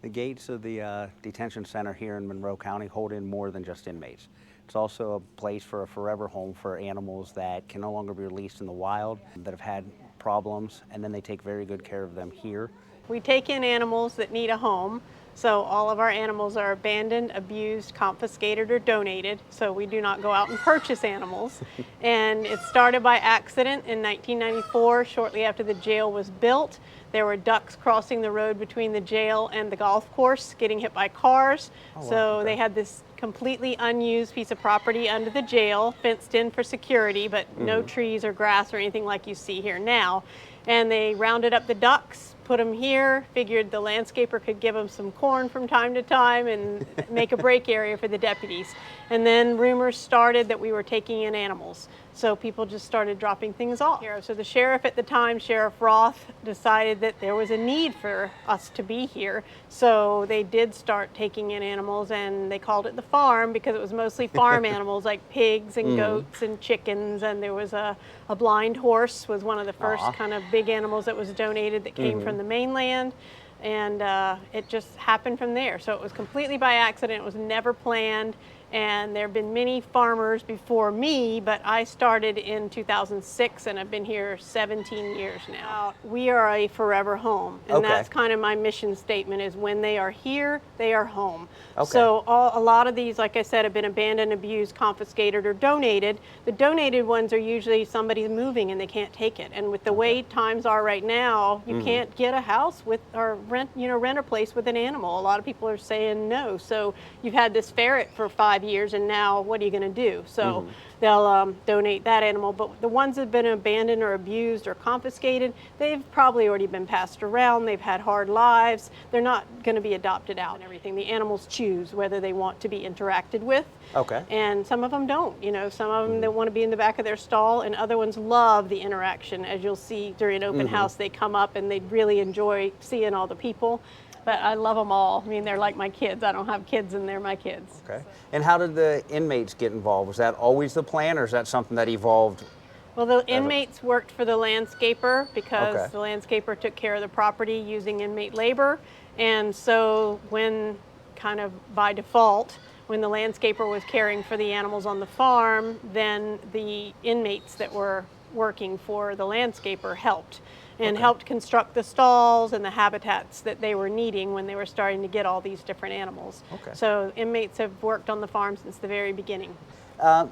The gates of the detention center here in Monroe County hold in more than just inmates. It's also a place for a forever home for animals that can no longer be released in the wild, that have had problems, and then they take very good care of them here. We take in animals that need a home. So all of our animals are abandoned, abused, confiscated, or donated. So we do not go out and purchase animals. And it started by accident in 1994, shortly after the jail was built. There were ducks crossing the road between the jail and the golf course, getting hit by cars. Oh, wow. So Okay. they had this completely unused piece of property under the jail, fenced in for security, but no trees or grass or anything like you see here now. And they rounded up the ducks, put them here, figured the landscaper could give them some corn from time to time and make a break area for the deputies. And then rumors started that we were taking in animals. So people just started dropping things off. So the sheriff at the time, Sheriff Roth, decided that there was a need for us to be here. So they did start taking in animals, and they called it the farm because it was mostly farm animals like pigs and goats and chickens. And there was a blind horse was one of the first kind of big animals that was donated that came from the mainland. And it just happened from there. So it was completely by accident. It was never planned. And there have been many farmers before me, but I started in 2006 and I've been here 17 years now. We are a forever home, and that's kind of my mission statement is when they are here, they are home. So a lot of these, like I said, have been abandoned, abused, confiscated, or donated. The donated ones are usually somebody's moving and they can't take it. And with the way times are right now, you can't get a house with or rent a place with an animal. A lot of people are saying no. So you've had this ferret for 5 years, and now what are you going to do? So they'll donate that animal. But the ones that have been abandoned or abused or confiscated, they've probably already been passed around. They've had hard lives. They're not going to be adopted out and everything. The animals choose whether they want to be interacted with. And some of them don't. Some of them they want to be in the back of their stall, and other ones love the interaction. As you'll see during open house, they come up and they really enjoy seeing all the people. But I love them all. I mean, they're like my kids. I don't have kids, and they're my kids. And how did the inmates get involved? Was that always the plan, or is that something that evolved? Well, the inmates worked for the landscaper because the landscaper took care of the property using inmate labor. And so when, kind of by default, when the landscaper was caring for the animals on the farm, then the inmates that were working for the landscaper helped. And helped construct the stalls and the habitats that they were needing when they were starting to get all these different animals. So inmates have worked on the farm since the very beginning.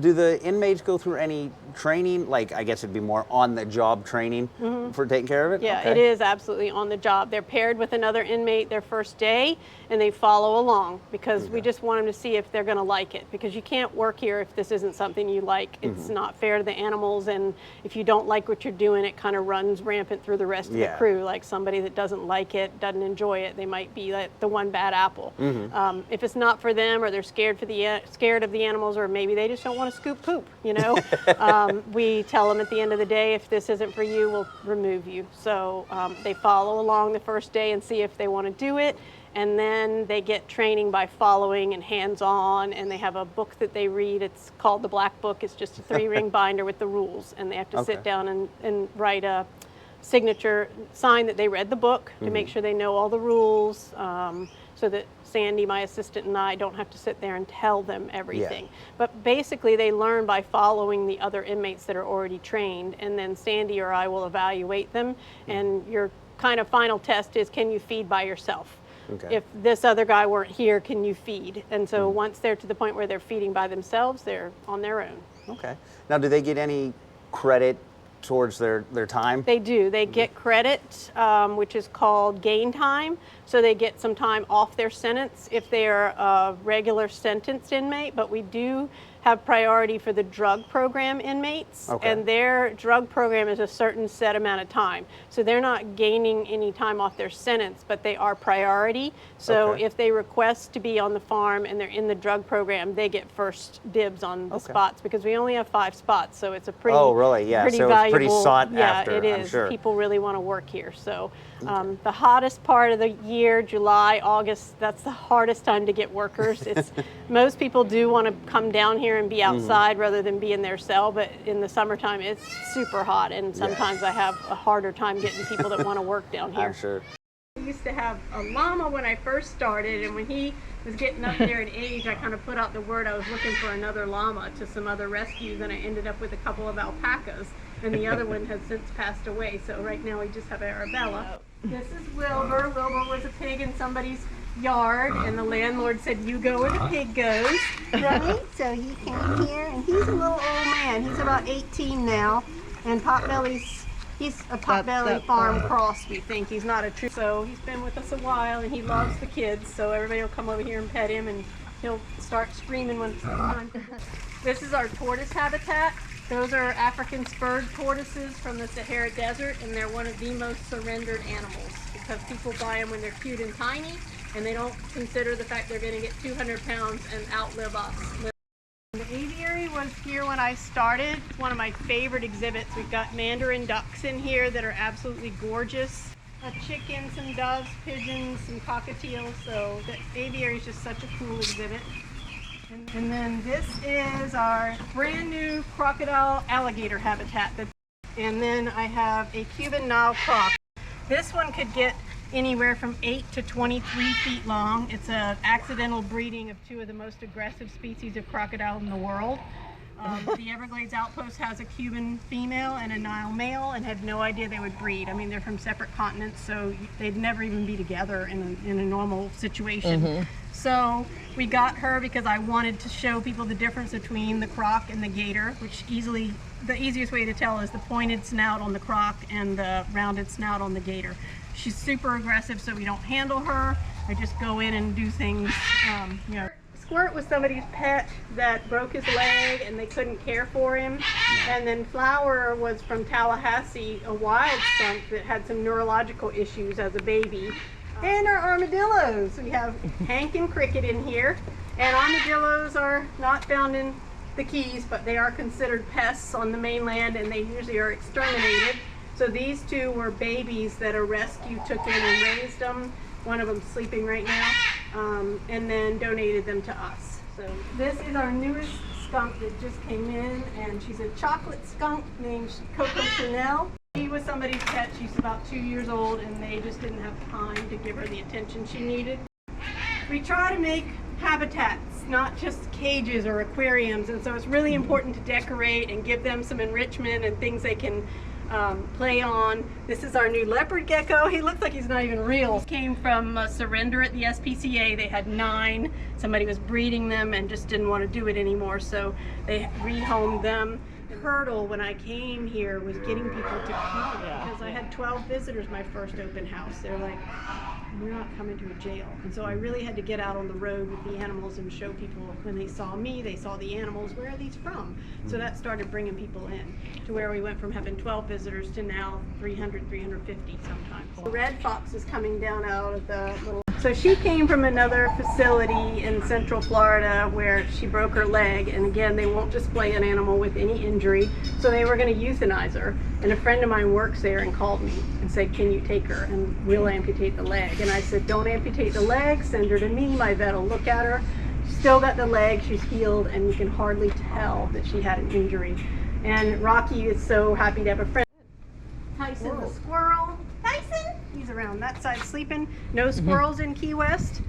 Do the inmates go through any training? Like, I guess it'd be more on-the-job training for taking care of it? Yeah, it is absolutely on the job. They're paired with another inmate their first day, and they follow along because we just want them to see if they're going to like it. Because you can't work here if this isn't something you like. It's not fair to the animals, and if you don't like what you're doing, it kind of runs rampant through the rest of the crew. Like somebody that doesn't like it, doesn't enjoy it, they might be like the one bad apple. If it's not for them, or they're scared of the animals, or maybe they just don't want to scoop poop, we tell them at the end of the day, if this isn't for you, we'll remove you. So they follow along the first day and see if they want to do it, and then they get training by following and hands-on, and they have a book that they read. It's called the Black Book. It's just a 3-ring binder with the rules, and they have to sit down and write a signature, sign that they read the book to make sure they know all the rules, so that Sandy, my assistant, and I don't have to sit there and tell them everything. But basically they learn by following the other inmates that are already trained, and then Sandy or I will evaluate them, and your kind of final test is, can you feed by yourself? If this other guy weren't here, can you feed? And so once they're to the point where they're feeding by themselves, they're on their own. Now, do they get any credit towards their time? They do. They get credit, which is called gain time. So they get some time off their sentence if they are a regular sentenced inmate, but we do have priority for the drug program inmates, and their drug program is a certain set amount of time. So they're not gaining any time off their sentence, but they are priority. So if they request to be on the farm and they're in the drug program, they get first dibs on the spots, because we only have 5 spots. So it's a pretty, pretty so valuable, it's pretty sought after, it is. I'm sure. People really want to work here. So the hottest part of the year, July, August, that's the hardest time to get workers. It's most people do want to come down here and be outside rather than be in their cell, but in the summertime it's super hot, and sometimes I have a harder time getting people that want to work down here. I'm sure. You to have a llama when I first started, and when he was getting up there in age, I kind of put out the word I was looking for another llama to some other rescues, and I ended up with a couple of alpacas, and the other one has since passed away. So right now we just have Arabella. This is Wilbur. Wilbur was a pig in somebody's yard, and the landlord said, "You go where the pig goes." Right? So he came here, and he's a little old man. He's about 18 now, and he's a Potbelly farm cross, we think. He's not a true. So he's been with us a while, and he loves the kids, so everybody will come over here and pet him, and he'll start screaming when it's time. This is our tortoise habitat. Those are African spurred tortoises from the Sahara Desert, and they're one of the most surrendered animals because people buy them when they're cute and tiny, and they don't consider the fact they're going to get 200 pounds and outlive us. The aviary was here when I started. It's one of my favorite exhibits. We've got mandarin ducks in here that are absolutely gorgeous. A chicken, some doves, pigeons, some cockatiels. So the aviary is just such a cool exhibit. And then this is our brand new crocodile alligator habitat. And then I have a Cuban Nile croc. This one could get anywhere from 8 to 23 feet long. It's an accidental breeding of two of the most aggressive species of crocodile in the world. The Everglades Outpost has a Cuban female and a Nile male, and had no idea they would breed. I mean, they're from separate continents, so they'd never even be together in a normal situation. So we got her because I wanted to show people the difference between the croc and the gator, which the easiest way to tell is the pointed snout on the croc and the rounded snout on the gator. She's super aggressive, so we don't handle her. I just go in and do things, you know. Squirt was somebody's pet that broke his leg and they couldn't care for him. And then Flower was from Tallahassee, a wild skunk that had some neurological issues as a baby. And our armadillos. We have Hank and Cricket in here. And armadillos are not found in the Keys, but they are considered pests on the mainland, and they usually are exterminated. So these two were babies that a rescue took in and raised them. One of them sleeping right now, and then donated them to us. So this is our newest skunk that just came in, and she's a chocolate skunk named Coco Chanel. She was somebody's pet. She's about 2 years old, and they just didn't have time to give her the attention she needed. We try to make habitats, not just cages or aquariums, and so it's really important to decorate and give them some enrichment and things they can play on. This is our new leopard gecko. He looks like he's not even real. He came from a surrender at the SPCA. They had 9. Somebody was breeding them and just didn't want to do it anymore, so they rehomed them. The hurdle when I came here was getting people to come, because I had 12 visitors my first open house. They're like, "We're not coming to a jail." And so I really had to get out on the road with the animals and show people, when they saw me, they saw the animals, where are these from? So that started bringing people in to where we went from having 12 visitors to now 300, 350 sometimes. The red fox is coming down out of the little... So she came from another facility in Central Florida where she broke her leg, and again, they won't display an animal with any injury, so they were going to euthanize her. And a friend of mine works there and called me and said, "Can you take her and we'll amputate the leg?" And I said, "Don't amputate the leg, send her to me, my vet will look at her." She's still got the leg, she's healed, and you can hardly tell that she had an injury. And Rocky is so happy to have a friend. Tyson the squirrel. Tyson! He's around that side sleeping. No squirrels in Key West.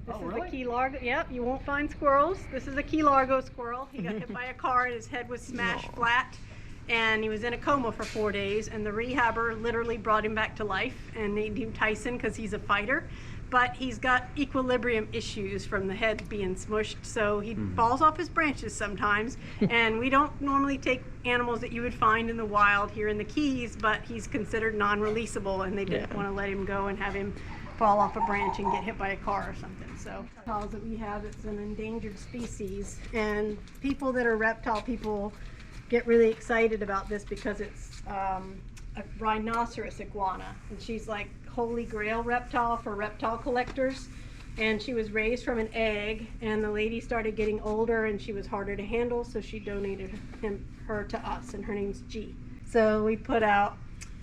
This is the Key Largo. Yep, you won't find squirrels. This is a Key Largo squirrel. He got hit by a car and his head was smashed flat, and he was in a coma for 4 days, and the rehabber literally brought him back to life and named him Tyson because he's a fighter. But he's got equilibrium issues from the head being smushed, so he falls off his branches sometimes. And we don't normally take animals that you would find in the wild here in the Keys, but he's considered non-releasable, and they didn't want to let him go and have him fall off a branch and get hit by a car or something. So reptiles that we have, it's an endangered species, and people that are reptile people get really excited about this because it's a rhinoceros iguana, and she's like holy grail reptile for reptile collectors. And she was raised from an egg, and the lady started getting older and she was harder to handle, so she donated her to us, and her name's G. So we put out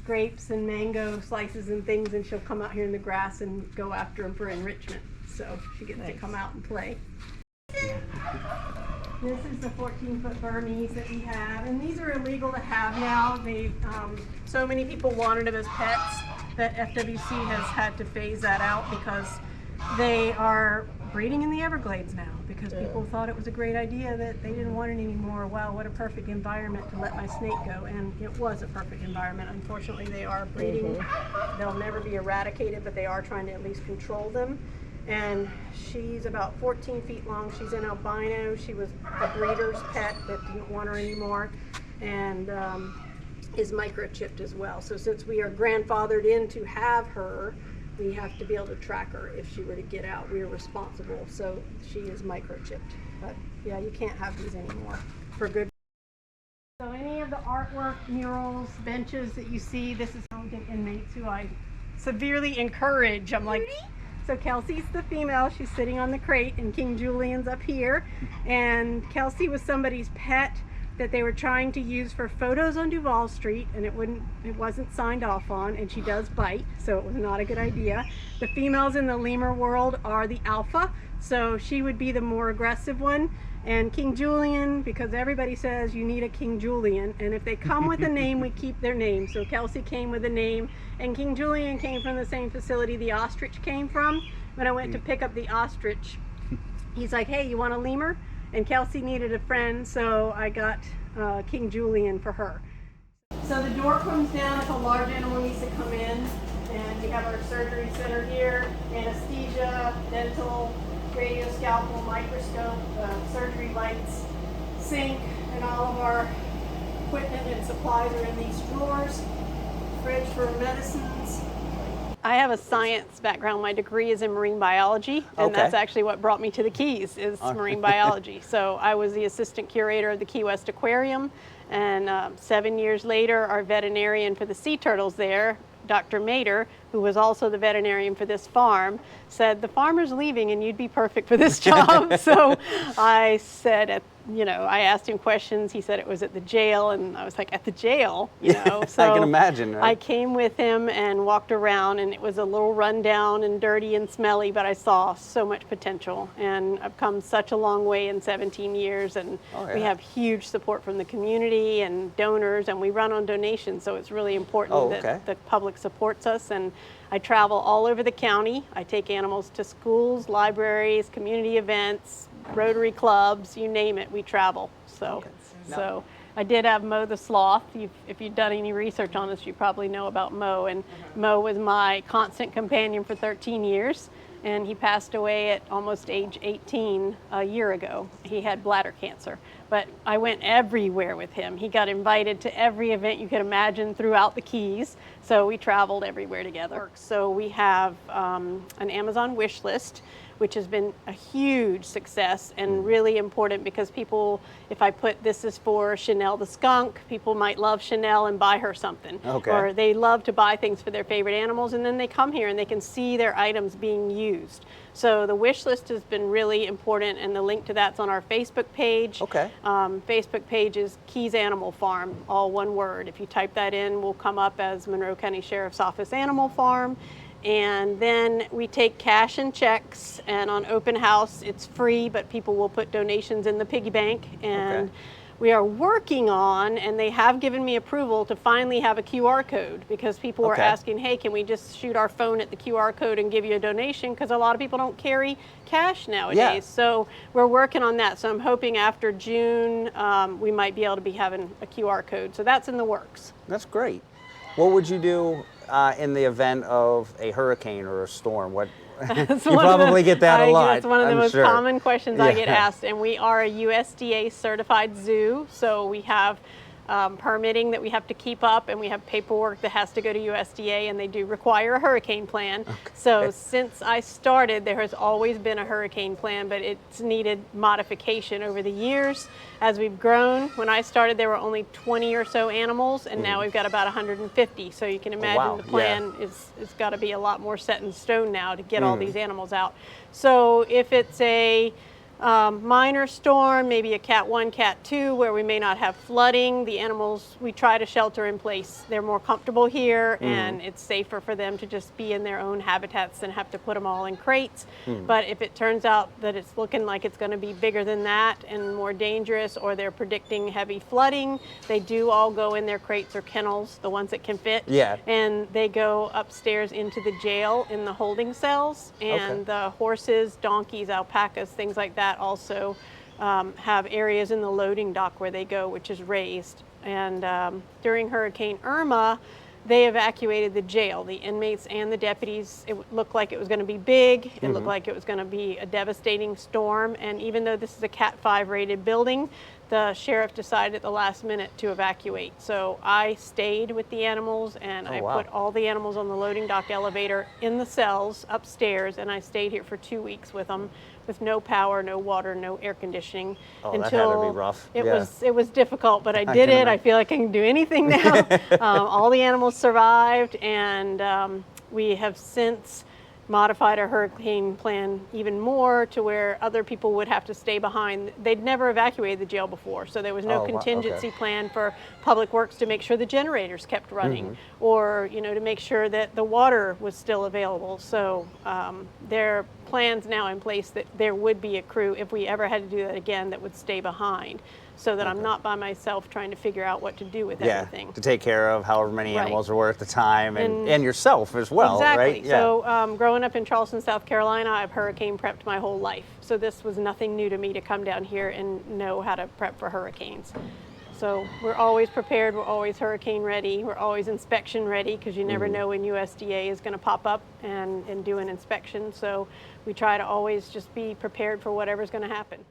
grapes and mango slices and things, and she'll come out here in the grass and go after them for enrichment. So she gets to come out and play. This is the 14-foot Burmese that we have, and these are illegal to have now. So many people wanted them as pets, that FWC has had to phase that out because they are breeding in the Everglades now because people thought it was a great idea that they didn't want it anymore. Wow, what a perfect environment to let my snake go. And it was a perfect environment. Unfortunately, they are breeding. They'll never be eradicated, but they are trying to at least control them. And she's about 14 feet long. She's an albino. She was a breeder's pet that didn't want her anymore, and is microchipped as well. So since we are grandfathered in to have her, we have to be able to track her if she were to get out. We are responsible. So she is microchipped. But yeah, you can't have these anymore for good. So any of the artwork, murals, benches that you see, this is inmates who I severely encourage. I'm like, so Kelsey's the female, she's sitting on the crate, and King Julian's up here. And Kelsey was somebody's pet that they were trying to use for photos on Duval Street, and it wasn't signed off on, and she does bite, so it was not a good idea. The females in the lemur world are the alpha, so she would be the more aggressive one. And King Julian, because everybody says you need a King Julian, and if they come with a name, we keep their name. So Kelsey came with a name, and King Julian came from the same facility the ostrich came from. When I went to pick up the ostrich, he's like, hey, you want a lemur? And Kelsey needed a friend, so I got King Julian for her. So the door comes down if a large animal needs to come in, and we have our surgery center here, anesthesia, dental, radioscalpel, microscope, surgery lights, sink, and all of our equipment and supplies are in these drawers. Fridge for medicines. I have a science background. My degree is in marine biology, and that's actually what brought me to the Keys, is marine biology. So I was the assistant curator of the Key West Aquarium, and 7 years later, our veterinarian for the sea turtles there, Dr. Mater, who was also the veterinarian for this farm, said, the farmer's leaving and you'd be perfect for this job. So I said, I asked him questions. He said it was at the jail, and I was like, at the jail? So I can imagine, right? I came with him and walked around, and it was a little rundown and dirty and smelly, but I saw so much potential, and I've come such a long way in 17 years, and we have huge support from the community and donors, and we run on donations, so it's really important that the public supports us. And I travel all over the county. I take animals to schools, libraries, community events, Rotary clubs, you name it, we travel. So I did have Mo the sloth. If you've done any research on us, you probably know about Mo. And Mo was my constant companion for 13 years. And he passed away at almost age 18 a year ago. He had bladder cancer. But I went everywhere with him. He got invited to every event you could imagine throughout the Keys. So we traveled everywhere together. So we have an Amazon wish list, which has been a huge success and really important because people, if I put this is for Chanel the skunk, people might love Chanel and buy her something. Or they love to buy things for their favorite animals, and then they come here and they can see their items being used. So the wish list has been really important, and the link to that's on our Facebook page. Facebook page is Keys Animal Farm, all one word. If you type that in, we'll come up as Monroe County Sheriff's Office Animal Farm. And then we take cash and checks, and on open house it's free, but people will put donations in the piggy bank. And we are working on, and they have given me approval to finally have a QR code, because people were asking, hey, can we just shoot our phone at the QR code and give you a donation? Because a lot of people don't carry cash nowadays. So we're working on that. So I'm hoping after June we might be able to be having a QR code. So that's in the works. That's great. What would you do in the event of a hurricane or a storm? What you probably get that a lot. That's one of the most common questions I get asked. And we are a USDA certified zoo, so we have permitting that we have to keep up, and we have paperwork that has to go to USDA, and they do require a hurricane plan. So since I started, there has always been a hurricane plan, but it's needed modification over the years as we've grown. When I started, there were only 20 or so animals, and now we've got about 150. So you can imagine the plan is got to be a lot more set in stone now to get all these animals out. So if it's a minor storm, maybe a Cat 1, Cat 2, where we may not have flooding. The animals, we try to shelter in place. They're more comfortable here, and it's safer for them to just be in their own habitats than have to put them all in crates. But if it turns out that it's looking like it's going to be bigger than that and more dangerous, or they're predicting heavy flooding, they do all go in their crates or kennels, the ones that can fit. Yeah. And they go upstairs into the jail in the holding cells. And the horses, donkeys, alpacas, things like that also have areas in the loading dock where they go, which is raised. And during Hurricane Irma, they evacuated the jail, the inmates and the deputies. It looked like it was going to be big. It looked like it was going to be a devastating storm. And even though this is a Cat 5 rated building, the sheriff decided at the last minute to evacuate. So I stayed with the animals, and I put all the animals on the loading dock elevator in the cells upstairs, and I stayed here for 2 weeks with them, with no power, no water, no air conditioning. Oh, that had to be rough. It was difficult, but I did it. I feel like I can do anything now. All the animals survived, and we have since modified our hurricane plan even more to where other people would have to stay behind. They'd never evacuated the jail before, so there was no contingency plan for Public Works to make sure the generators kept running, or to make sure that the water was still available. So there are plans now in place that there would be a crew, if we ever had to do that again, that would stay behind, so that I'm not by myself trying to figure out what to do with everything. To take care of however many animals there were at the time, and yourself as well, exactly. right? Yeah. So growing up in Charleston, South Carolina, I've hurricane prepped my whole life. So this was nothing new to me to come down here and know how to prep for hurricanes. So we're always prepared, we're always hurricane ready, we're always inspection ready, because you never know when USDA is going to pop up and do an inspection. So we try to always just be prepared for whatever's going to happen.